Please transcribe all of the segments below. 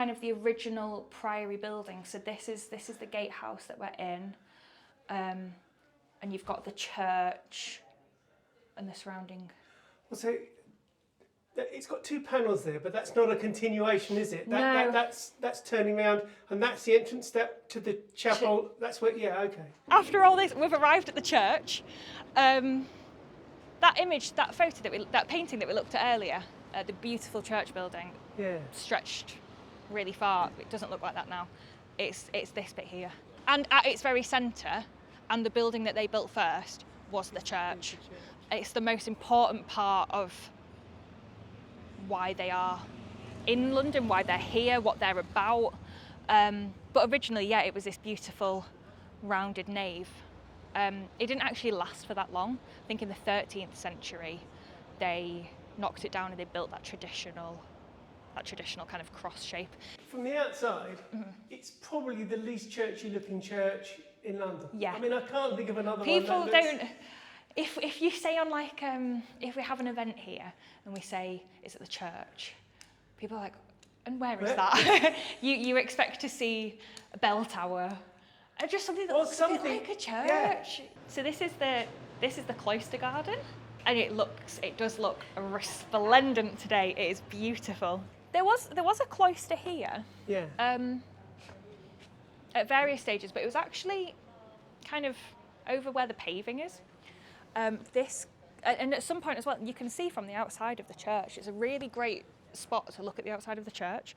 Kind of the original priory building. So this is the gatehouse that we're in, and you've got the church and the surrounding. Well, so it's got two panels there, but that's not a continuation, is it? No. That's turning around, and that's the entrance step to the chapel. That's where, yeah, okay. After all this, we've arrived at the church. That image, that photo that painting that we looked at earlier, the beautiful church building, stretched really far. It doesn't look like that now. It's this bit here, and at its very centre, and the building that they built first was the church. It's the most important part of why they are in London, why they're here, what they're about. But originally, it was this beautiful rounded nave. It didn't actually last for that long. I think in the 13th century, they knocked it down and they built that traditional kind of cross shape. From the outside, it's probably the least churchy looking church in London. Yeah. I mean, I can't think of another People one. don't. If you say on like if we have an event here and we say it's at the church, people are like, and where is that? you expect to see a bell tower, or just something that looks a bit like a church. Yeah. So this is the cloister garden, and it does look resplendent today. It is beautiful. There was a cloister here. Yeah. At various stages, but it was actually kind of over where the paving is. And at some point as well, you can see from the outside of the church. It's a really great spot to look at the outside of the church.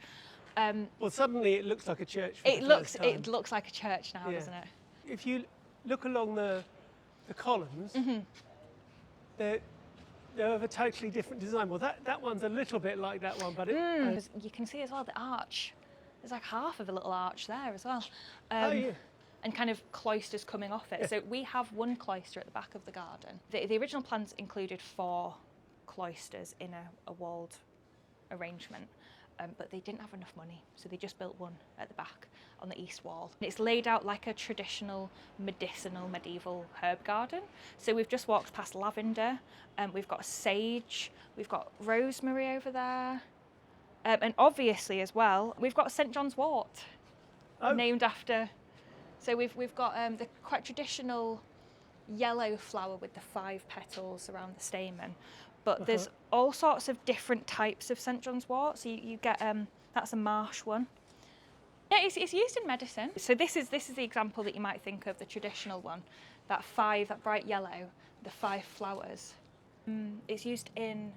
Well, suddenly it looks like a church. It looks like a church now, doesn't it? If you look along the columns, they're of a totally different design. Well, that one's a little bit like that one, but you can see as well the arch. There's like half of a little arch there as well. And kind of cloisters coming off it. So we have one cloister at the back of the garden. The original plans included 4 cloisters in a walled arrangement, but they didn't have enough money, so they just built one at the back on the east wall. And it's laid out like a traditional medicinal medieval herb garden. So we've just walked past lavender, we've got sage, we've got rosemary over there, and obviously as well, we've got St John's wort, named after. So we've got the quite traditional yellow flower with the 5 petals around the stamen, but there's all sorts of different types of St John's wort. So you get that's a marsh one. Yeah, it's used in medicine. So this is the example that you might think of, the traditional one, that bright yellow, the 5 flowers. It's used in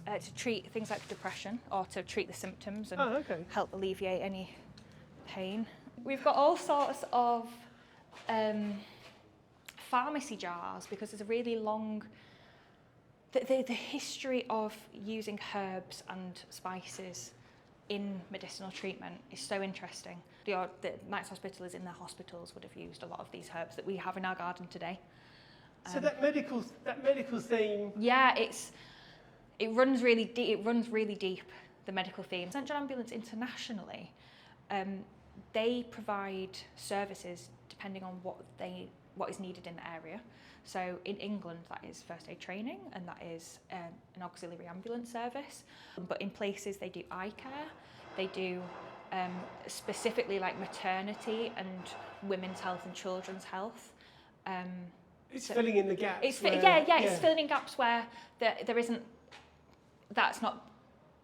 to treat things like depression or to treat the symptoms and help alleviate any pain. We've got all sorts of pharmacy jars because there's a really long. The history of using herbs and spices in medicinal treatment is so interesting. The Knights Hospitallers in their hospitals would have used a lot of these herbs that we have in our garden today. So that medical theme. Yeah, it runs really deep. It runs really deep. The medical theme. St John Ambulance internationally. They provide services depending on what is needed in the area. So in England, that is first aid training, and that is an auxiliary ambulance service. But in places they do eye care, they do specifically like maternity and women's health and children's health. It's filling in the gaps. It's filling in gaps where there isn't. That's not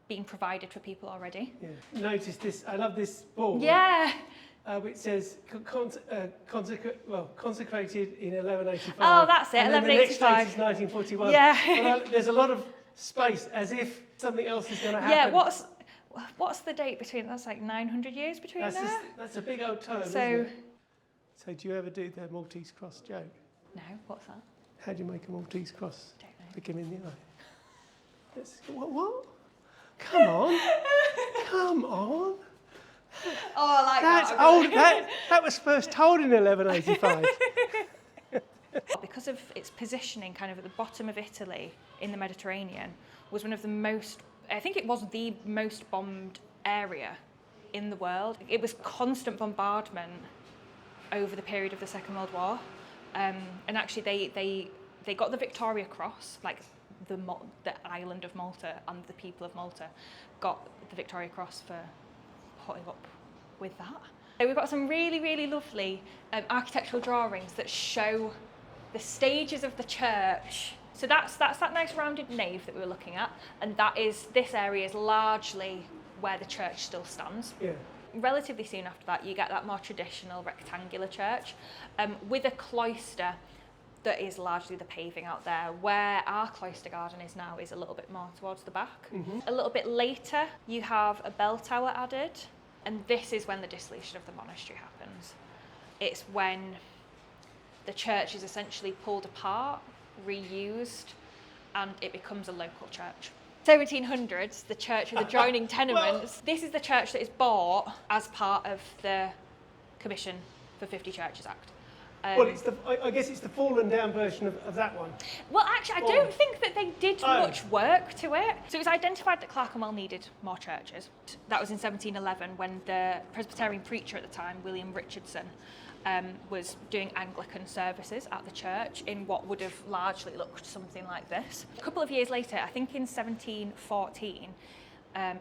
being provided for people already. Yeah. Notice this. I love this board. Yeah. Which says consecrated in 1185. Oh, that's it. And 1185. The next date is 1941. Yeah. Well, there's a lot of space, as if something else is going to happen. Yeah. What's the date between? That's like 900 years between there. That's a big old time. So. Isn't it? So do you ever do the Maltese cross joke? No. What's that? How do you make a Maltese cross? Don't know. Look him in the eye. What? Come on. Come on. Oh, I like That's that. old. That was first told in 1185. Because of its positioning kind of at the bottom of Italy in the Mediterranean, was one of the most, I think it was the most bombed area in the world. It was constant bombardment over the period of the Second World War. And actually they got the Victoria Cross, like the island of Malta and the people of Malta got the Victoria Cross for putting up with that. So we've got some really, really lovely architectural drawings that show the stages of the church. So that's that nice rounded nave that we were looking at, and this area is largely where the church still stands. Yeah. Relatively soon after that, you get that more traditional rectangular church with a cloister that is largely the paving out there. Where our cloister garden is now is a little bit more towards the back. Mm-hmm. A little bit later, you have a bell tower added, and this is when the dissolution of the monastery happens. It's when the church is essentially pulled apart, reused, and it becomes a local church. 1700s, the church with adjoining tenements. This is the church that is bought as part of the Commission for 50 Churches Act. Well, I guess it's the fallen down version of that one. Well, actually, I don't think that they did much work to it. So it was identified that Clerkenwell needed more churches. That was in 1711 when the Presbyterian preacher at the time, William Richardson, was doing Anglican services at the church in what would have largely looked something like this. A couple of years later, I think in 1714,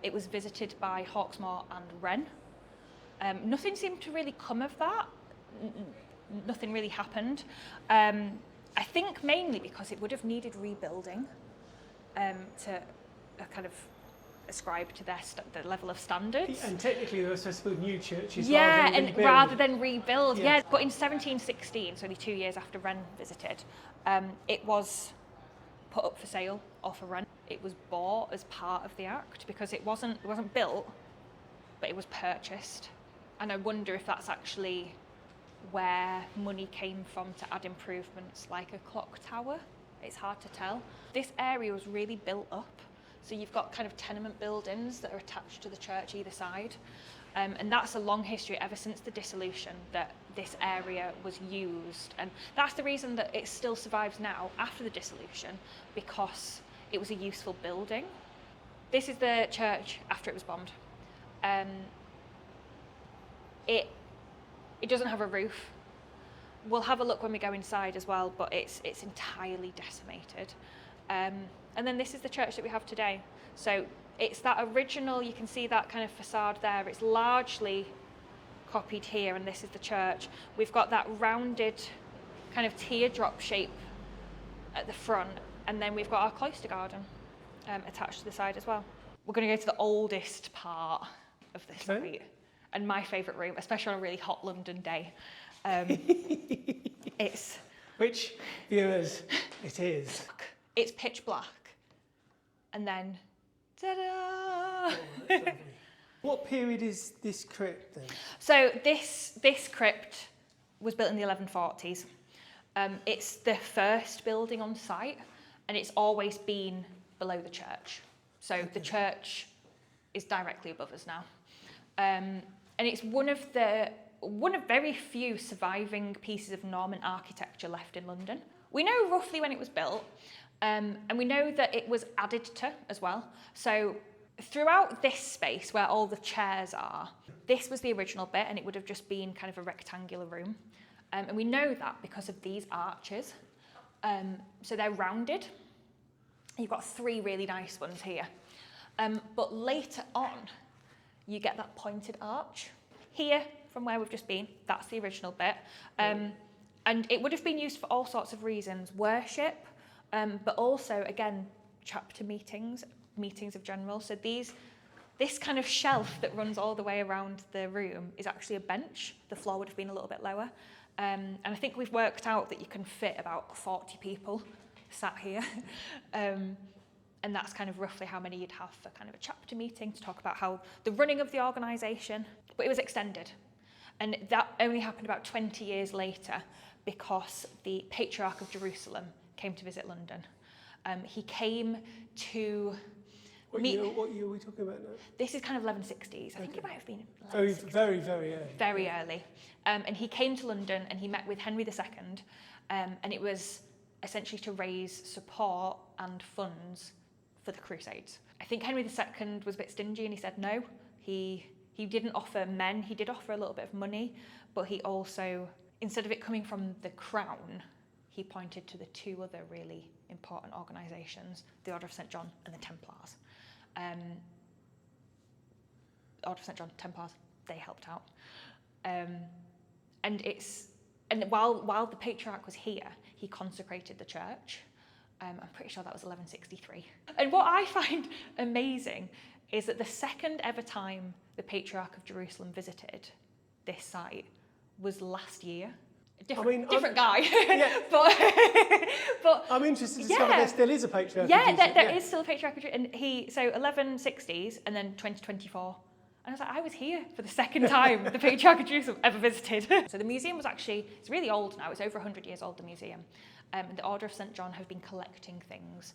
it was visited by Hawksmoor and Wren. Nothing seemed to really come of that. Nothing really happened. I think mainly because it would have needed rebuilding to kind of ascribe to the level of standards. And technically they were supposed to build new churches rather than rebuild. Yeah. But in 1716, so only 2 years after Wren visited, it was put up for sale or for rent. It was bought as part of the Act because it wasn't built, but it was purchased. And I wonder if that's actually where money came from to add improvements like a clock tower. It's hard to tell. This area was really built up. So you've got kind of tenement buildings that are attached to the church either side. And that's a long history ever since the dissolution that this area was used. And that's the reason that it still survives now after the dissolution, because it was a useful building. This is the church after it was bombed. It doesn't have a roof. We'll have a look when we go inside as well, but it's entirely decimated. And then this is the church that we have today. So it's that original, you can see that kind of facade there. It's largely copied here, and this is the church. We've got that rounded kind of teardrop shape at the front, and then we've got our cloister garden attached to the side as well. We're going to go to the oldest part of this suite, and my favourite room, especially on a really hot London day. It's... Which, viewers, it is? It's pitch black. And then, ta-da! Oh, what period is this crypt then? So this crypt was built in the 1140s. It's the first building on site, and it's always been below the church. So the church is directly above us now. And it's one of very few surviving pieces of Norman architecture left in London. We know roughly when it was built, and we know that it was added to as well. So throughout this space where all the chairs are, this was the original bit, and it would have just been kind of a rectangular room. And we know that because of these arches. So they're rounded. You've got three really nice ones here. But later on, you get that pointed arch. Here, from where we've just been, that's the original bit. And it would have been used for all sorts of reasons. Worship, but also, again, chapter meetings of generals. So this kind of shelf that runs all the way around the room is actually a bench. The floor would have been a little bit lower. And I think we've worked out that you can fit about 40 people sat here. And that's kind of roughly how many you'd have for kind of a chapter meeting to talk about how the running of the organisation. But it was extended. And that only happened about 20 years later because the Patriarch of Jerusalem came to visit London. He came to meet... What year are we talking about now? This is kind of 1160s. I think it might have been very, very, very early. Very early. And he came to London and he met with Henry II, and it was essentially to raise support and funds for the Crusades. I think Henry II was a bit stingy and he said no. He didn't offer men, he did offer a little bit of money, but he also, instead of it coming from the crown, he pointed to the two other really important organisations, the Order of St. John and the Templars. Order of St John Templars, they helped out. And while the patriarch was here, he consecrated the church. I'm pretty sure that was 1163. And what I find amazing is that the second ever time the Patriarch of Jerusalem visited this site was last year. Different guy. Yeah. but I'm interested to discover there still is a Patriarch. Yeah, there is still a Patriarch of Jerusalem. And so 1160s and then 2024. And I was like, I was here for the second time the Patriarch of Jerusalem ever visited. So the museum was it's really old now. It's over 100 years old, the museum. The Order of St John have been collecting things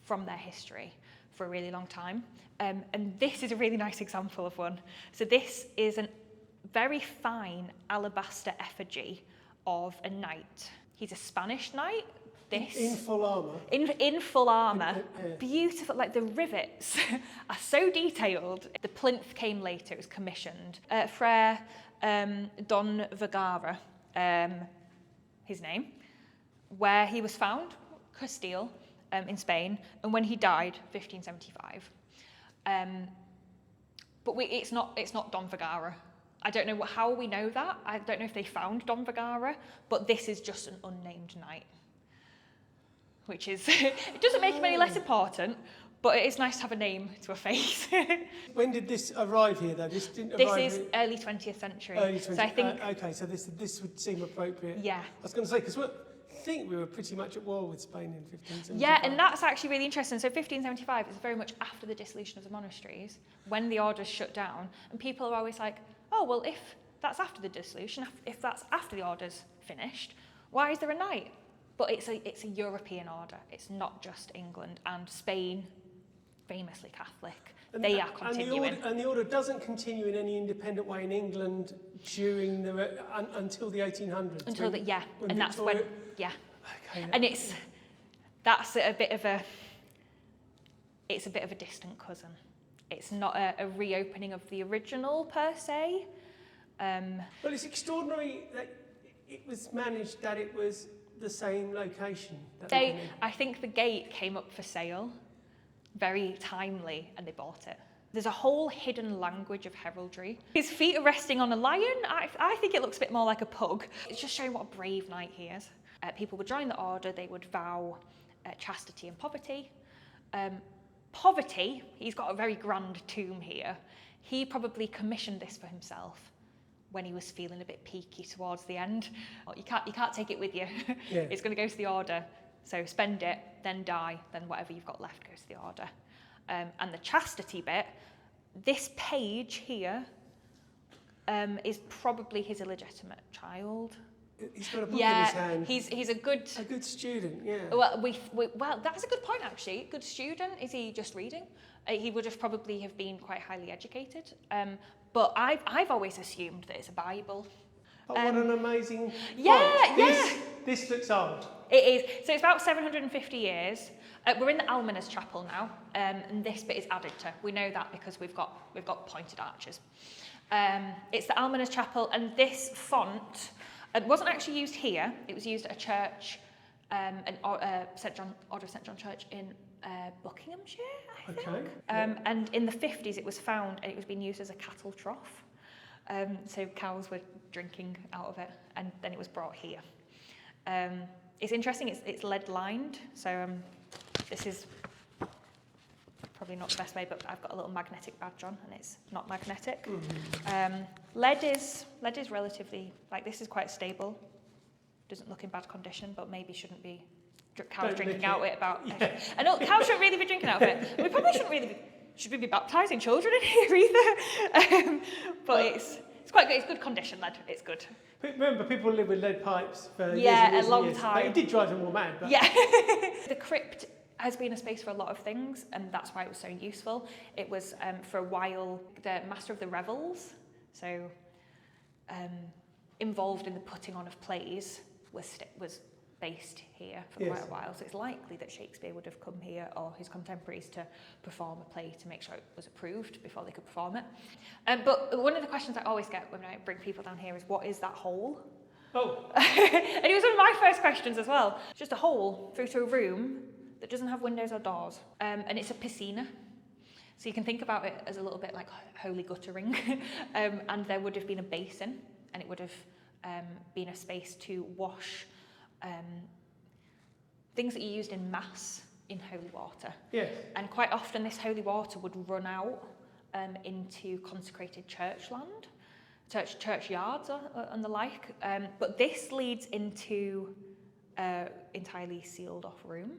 from their history for a really long time. And this is a really nice example of one. So this is a very fine alabaster effigy of a knight. He's a Spanish knight. In full armour? In full armour. Beautiful, like the rivets are so detailed. The plinth came later, it was commissioned. Frere Don Vergara, his name, where he was found, Castile, in Spain, and when he died, 1575. But it's not Don Vergara. I don't know how we know that. I don't know if they found Don Vergara, but this is just an unnamed knight. Which is, it doesn't make him any less important, but it is nice to have a name to a face. When did this arrive here, though? This is here. Early 20th century. Early 20th. So I think. Okay, so this would seem appropriate. Yeah. I was going to say, because I think we were pretty much at war with Spain in 1575. Yeah, and that's actually really interesting. So 1575 is very much after the dissolution of the monasteries, when the orders shut down, and people are always like, oh, well, if that's after the dissolution, if that's after the orders finished, why is there a knight? But it's a European order. It's not just England, and Spain, famously Catholic, they are continuing. And the order doesn't continue in any independent way in England during until the 1800s. Until and that's when Okay. And that's a bit of a distant cousin. It's not a reopening of the original per se. Well, it's extraordinary that it was managed that it was the same location. I think the gate came up for sale, very timely, and they bought it. There's a whole hidden language of heraldry. His feet are resting on a lion. I think it looks a bit more like a pug. It's just showing what a brave knight he is. People would join the order, they would vow chastity and poverty. Poverty, he's got a very grand tomb here. He probably commissioned this for himself when he was feeling a bit peaky towards the end. Well, you can't take it with you. Yeah. It's going to go to the order. So spend it, then die, then whatever you've got left goes to the order. And the chastity bit, this page here is probably his illegitimate child. He's got a book in his hand. He's a good student. Yeah. Well, that's a good point actually. Good student. Is he just reading? He would have probably have been quite highly educated. But I've always assumed that it's a Bible. Oh, what an amazing. This looks old. It is. So it's about 750 years. We're in the Almoner's Chapel now, and this bit is added to. We know that because we've got pointed arches. It's the Almoner's Chapel, and this font wasn't actually used here. It was used at a church, Order of St John Church in Buckinghamshire, I think. Okay. And in the 50s, it was found, and it was being used as a cattle trough. So cows were drinking out of it, and then it was brought here. It's interesting. It's lead lined, so this is probably not the best way, but I've got a little magnetic badge on, and it's not magnetic. Mm-hmm. Lead is relatively, like, this is quite stable. Doesn't look in bad condition, but maybe shouldn't be cows drinking out of it. I know cows shouldn't really be drinking out of it. We probably shouldn't really be. Should we be baptising children in here either? But it's quite good. It's good condition lead. It's good. Remember, people live with lead pipes for years and years a long and years. time. Like, it did drive them all mad. But. Yeah. The crypt has been a space for a lot of things, and that's why it was so useful. It was, for a while, the master of the revels, so involved in the putting on of plays, was based here for quite a while. So it's likely that Shakespeare would have come here, or his contemporaries, to perform a play to make sure it was approved before they could perform it. But one of the questions I always get when I bring people down here is, what is that hole? Oh. And it was one of my first questions as well. It's just a hole through to a room that doesn't have windows or doors, and it's a piscina. So you can think about it as a little bit like holy guttering. And there would have been a basin, and it would have been a space to wash things that you used in mass in holy water. Yes. And quite often this holy water would run out into consecrated church land, churchyards and the like. But this leads into an entirely sealed off room.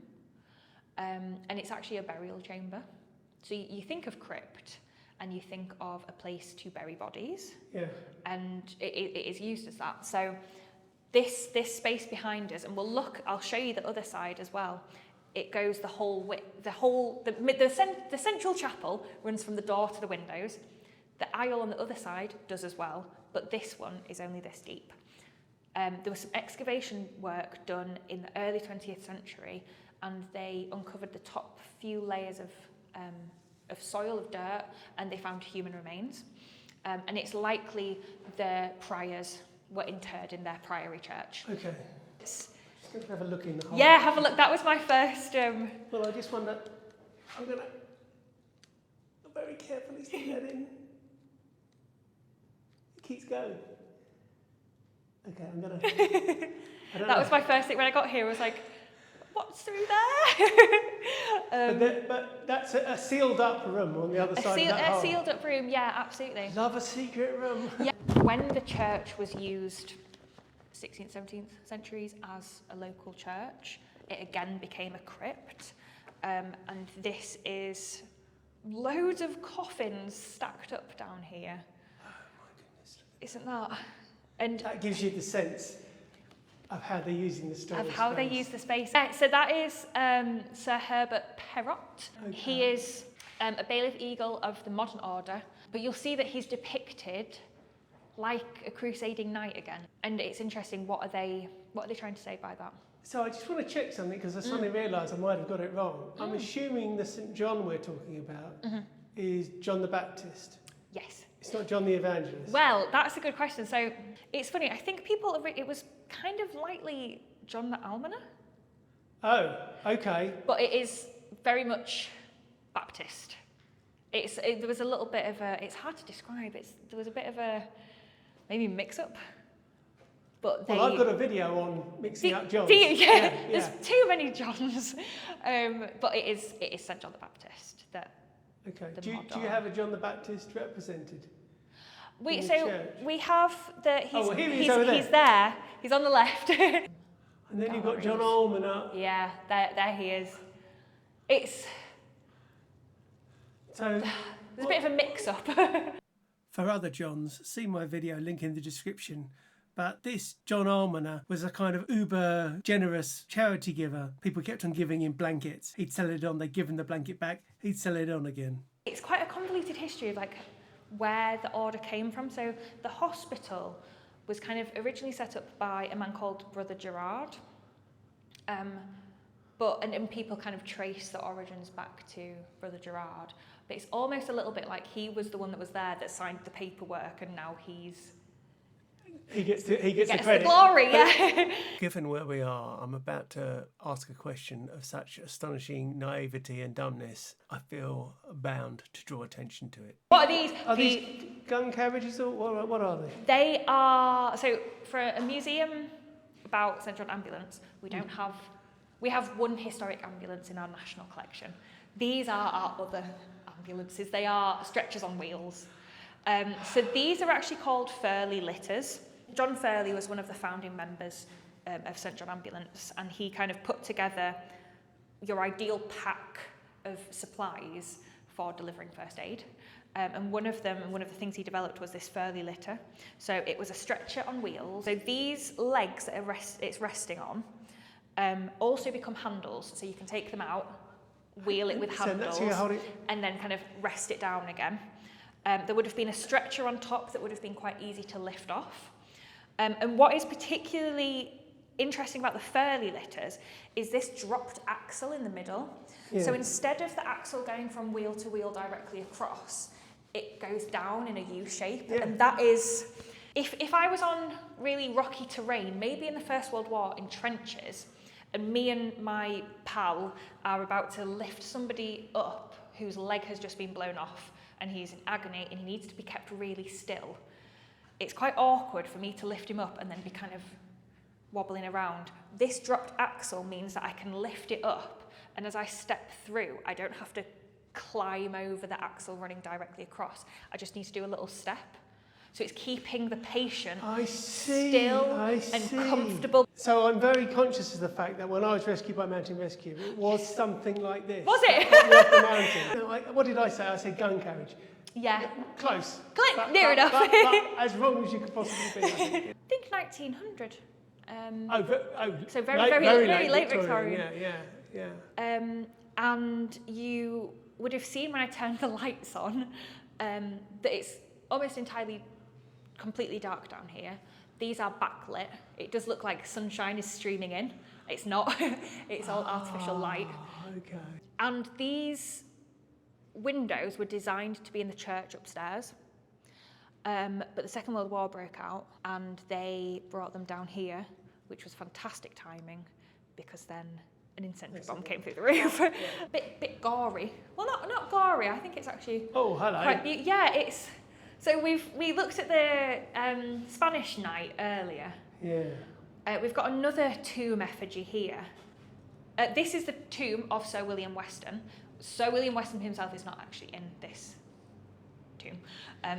And it's actually a burial chamber. So you think of crypt and you think of a place to bury bodies. Yeah. And it is used as that. So this space behind us, and I'll show you the other side as well. It goes the whole width, the central chapel runs from the door to the windows. The aisle on the other side does as well, but this one is only this deep. There was some excavation work done in the early 20th century, and they uncovered the top few layers of soil, of dirt, and they found human remains. And it's likely the priors were interred in their priory church. Okay. Just going to have a look in the hole. Yeah, have a look. That was my first... Well, I just wonder... I'm going to very carefully stick that in. It keeps going. Okay, I'm going to... That was my first thing. When I got here, I was like, what's through there? But that's a sealed up room on the other side of that hole. A sealed up room, yeah, absolutely. Love a secret room. Yeah. When the church was used 16th, 17th centuries as a local church, it again became a crypt. And this is loads of coffins stacked up down here. Oh my goodness. Isn't that? And that gives you the sense of how they're using the storage of how space. they use the space. So that is Sir Herbert Perrott. Okay. He is a bailiff eagle of the modern order, but you'll see that he's depicted like a crusading knight again. And it's interesting, what are they trying to say by that? So I just want to check something, because I suddenly realised I might have got it wrong. I'm assuming the St. John we're talking about is John the Baptist. Yes. It's not John the Evangelist. Well, that's a good question. So it's funny, I think it was kind of lightly John the Almoner. Oh, okay. But it is very much Baptist. There was a little bit of it's hard to describe. There was a bit of a maybe mix-up. But well, I've got a video on mixing up Johns. Yeah, there's too many Johns. But it is St. John the Baptist. Okay. Do you have a John the Baptist represented? We have he's there. He's on the left. And then you've got John Almoner. Yeah, there he is. It's there's a bit of a mix-up. For other Johns, see my video, link in the description. But this John Almoner was a kind of uber generous charity giver. People kept on giving him blankets. He'd sell it on, they'd give him the blanket back, he'd sell it on again. It's quite a convoluted history of where the order came from. So the hospital was kind of originally set up by a man called Brother Gerard. And people kind of trace the origins back to Brother Gerard. But it's almost a little bit like he was the one that was there that signed the paperwork, and now he gets the credit. The glory, yeah. Given where we are, I'm about to ask a question of such astonishing naivety and dumbness. I feel bound to draw attention to it. What are these? Are these gun carriages, or what are they? They are, so for a museum about St. John Ambulance, we have one historic ambulance in our national collection. These are our other ambulances. They are stretchers on wheels. So these are actually called Furley litters. John Furley was one of the founding members of St. John Ambulance, and he kind of put together your ideal pack of supplies for delivering first aid. And one of the things he developed was this Furley litter. So it was a stretcher on wheels. So these legs that it's resting on also become handles, so you can take them out, wheel it with handles, and then kind of rest it down again. There would have been a stretcher on top that would have been quite easy to lift off. And what is particularly interesting about the Furley litters is this dropped axle in the middle. Yeah. So instead of the axle going from wheel to wheel directly across, it goes down in a U shape. Yeah. And that is, if I was on really rocky terrain, maybe in the First World War in trenches, and me and my pal are about to lift somebody up whose leg has just been blown off and he's in agony and he needs to be kept really still, it's quite awkward for me to lift him up and then be kind of wobbling around. This dropped axle means that I can lift it up, and as I step through, I don't have to climb over the axle running directly across. I just need to do a little step. So it's keeping the patient still and comfortable. So I'm very conscious of the fact that when I was rescued by Mountain Rescue, it was something like this. Was it? Off the mountain. No, what did I say? I said gun carriage. Yeah. Close. Near enough. But as wrong as you could possibly be, I think. I think 1900. So very late Victorian. Yeah. And you would have seen when I turned the lights on that it's almost entirely completely dark down here. These are backlit. It does look like sunshine is streaming in. It's not. It's all artificial light. Okay. And these windows were designed to be in the church upstairs. But the Second World War broke out and they brought them down here, which was fantastic timing because then an incendiary bomb came through the roof. bit gory. Well, not gory. I think it's actually. Oh, hello. It's. So we looked at the Spanish night earlier. Yeah. We've got another tomb effigy here. This is the tomb of Sir William Weston. Sir William Weston himself is not actually in this tomb.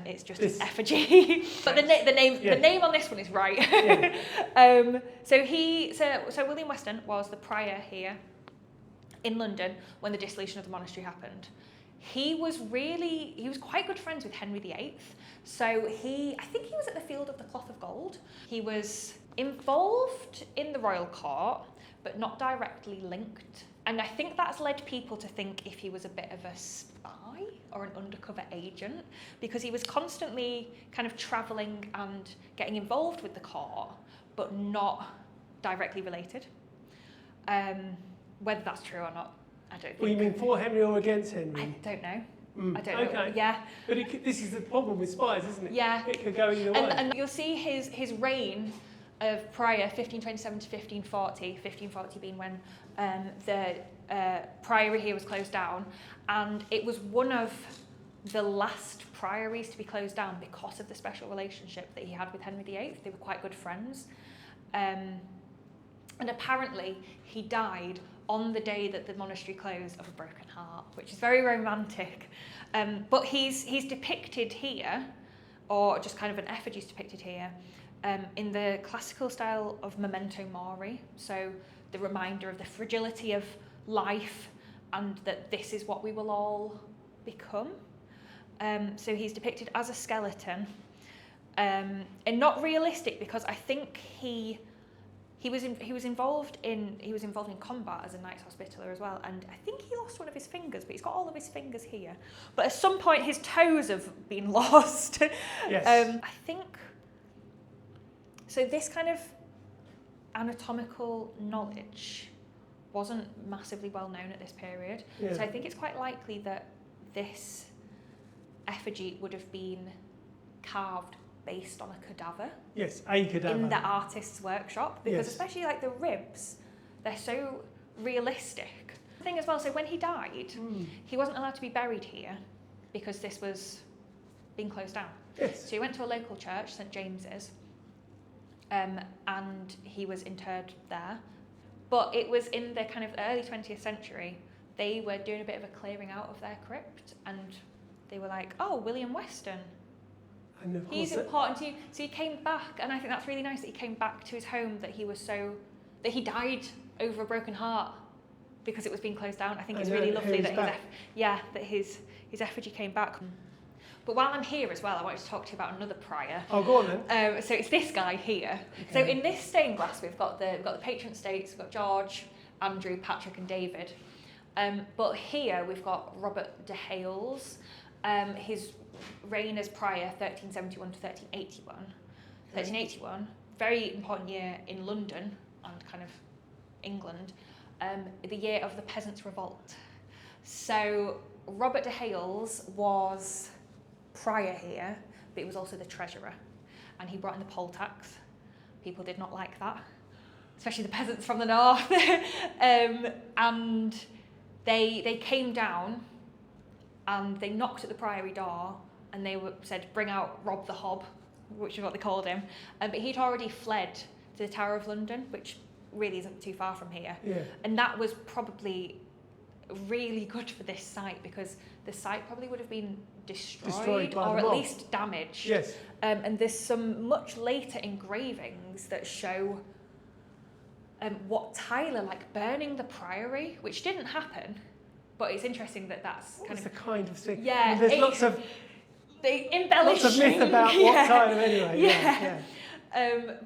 It's just an effigy. But the name on this one is right. Yeah. So William Weston was the prior here in London when the dissolution of the monastery happened. He was quite good friends with Henry VIII. So I think he was at the Field of the Cloth of Gold. He was involved in the royal court, but not directly linked. And I think that's led people to think if he was a bit of a spy or an undercover agent, because he was constantly kind of travelling and getting involved with the court, but not directly related. Whether that's true or not, I don't think. Well, you mean for Henry or against Henry? I don't know. I don't know. Yeah. But this is the problem with spies, isn't it? Yeah. It could go either way. And you'll see his reign of prior 1527 to 1540, 1540 being when the priory here was closed down, and it was one of the last priories to be closed down because of the special relationship that he had with Henry VIII. They were quite good friends. And apparently he died on the day that the monastery closed of a broken heart, which is very romantic. But he's depicted here, or just kind of an effigy is depicted here, in the classical style of memento mori, so the reminder of the fragility of life and that this is what we will all become. So he's depicted as a skeleton, and not realistic because I think he was involved in combat as a Knights Hospitaller as well, and I think he lost one of his fingers, but he's got all of his fingers here. But at some point his toes have been lost. Yes. I think so. This kind of anatomical knowledge wasn't massively well known at this period, so I think it's quite likely that this effigy would have been carved based on a cadaver. Yes, a cadaver. In the artist's workshop, because especially like the ribs, they're so realistic. The thing as well, so when he died, he wasn't allowed to be buried here because this was being closed down. Yes. So he went to a local church, St James's, and he was interred there. But it was in the kind of early 20th century, they were doing a bit of a clearing out of their crypt, and they were like, oh, William Weston. And of He's course important to you. So he came back, and I think that's really nice that he came back to his home, that he died over a broken heart because it was being closed down. I think it's really lovely that his effigy came back. But while I'm here as well, I wanted to talk to you about another prior. Oh, go on then. So it's this guy here. Okay. So in this stained glass, we've got the patron saints. We've got George, Andrew, Patrick, and David. But here we've got Robert de Hales. His reign as prior, 1371 to 1381. 1381, very important year in London and kind of England, the year of the Peasants' Revolt. So Robert de Hales was prior here, but he was also the treasurer, and he brought in the poll tax. People did not like that, especially the peasants from the north. And they came down and they knocked at the priory door, and they said, "Bring out Rob the Hob," which is what they called him. But he'd already fled to the Tower of London, which really isn't too far from here. Yeah. And that was probably really good for this site, because the site probably would have been destroyed by or the at mob. least damaged. Yes. And there's some much later engravings that show what Tyler, like burning the priory, which didn't happen, but it's interesting that that's What kind was of the kind of thing? Yeah, I mean, there's lots of myth about what time anyway. Yeah.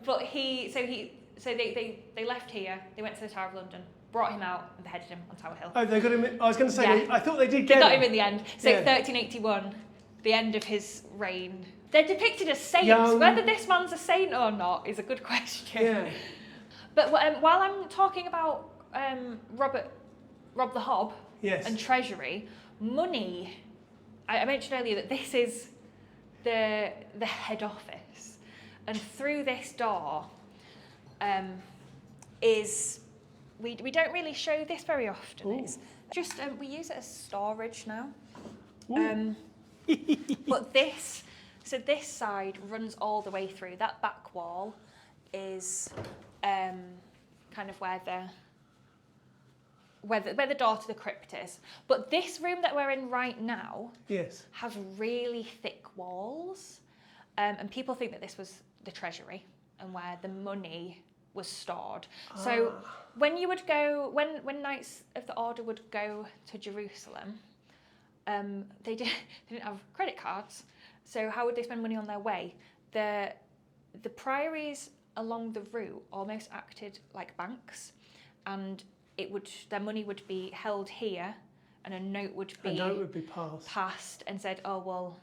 But they left here. They went to the Tower of London, brought him out, and beheaded him on Tower Hill. Oh, they got him. I was going to say, Yeah. I thought they did They get got him in the end. So Yeah. 1381, the end of his reign. They're depicted as saints. Young. Whether this man's a saint or not is a good question. Yeah. But while I'm talking about Rob the Hob Yes. and treasury, money, I mentioned earlier that this is the head office, and through this door we don't really show this very often. Ooh. It's just we use it as storage now. Ooh. But this side runs all the way through. That back wall is kind of where the door to the crypt is. But this room that we're in right now Yes. has really thick walls, and people think that this was the treasury and where the money was stored. So when you would go, when Knights of the Order would go to Jerusalem, they didn't have credit cards. So how would they spend money on their way? The priories along the route almost acted like banks, and their money would be held here, and a note would be passed and said, "Oh well,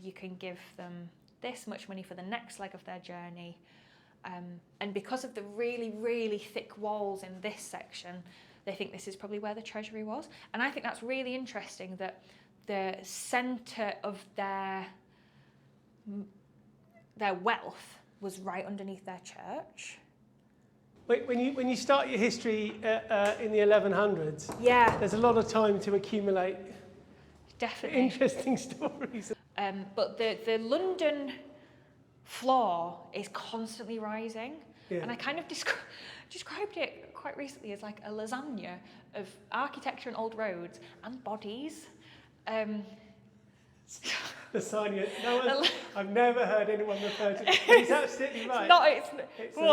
you can give them this much money for the next leg of their journey." And because of the really, really thick walls in this section, they think this is probably where the treasury was. And I think that's really interesting that the centre of their wealth was right underneath their church. When you start your history in the 1100s, Yeah, there's a lot of time to accumulate definitely. interesting stories. But the London floor is constantly rising, Yeah. and I kind of described it quite recently as like a lasagna of architecture and old roads and bodies. Lasagne. I've never heard anyone refer to it. But it's absolutely right. It's not. It's Whoa.